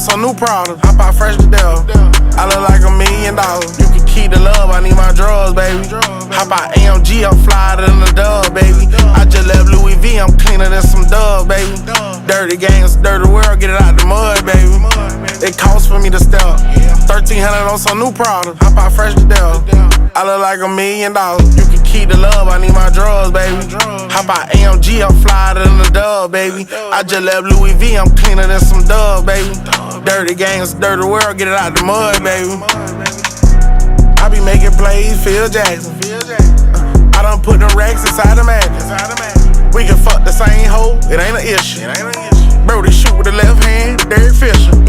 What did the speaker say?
some new products. Hop out fresh to death. I look like $1 million. You can keep the love, I need my drugs, baby. Hop out AMG, I'm flyer than the dub, baby. I just left Louis V, I'm cleaner than some dub, baby. Dirty gangs, dirty world, get it out the mud, baby. It costs for me to step. 1300 on some new products. Hop out fresh to death. I look like $1 million. You can keep the love, I need my drugs, baby. Hop out AMG, I'm flyer than the dub, baby. I just left Louis V, I'm cleaner than some dub, baby. Dirty gangs, dirty world, get it out the mud, baby. I be making plays, Phil Jackson. I done put them racks inside the mattress. We can fuck the same hoe, it ain't an issue. Brody shoot with the left hand, Derek Fisher.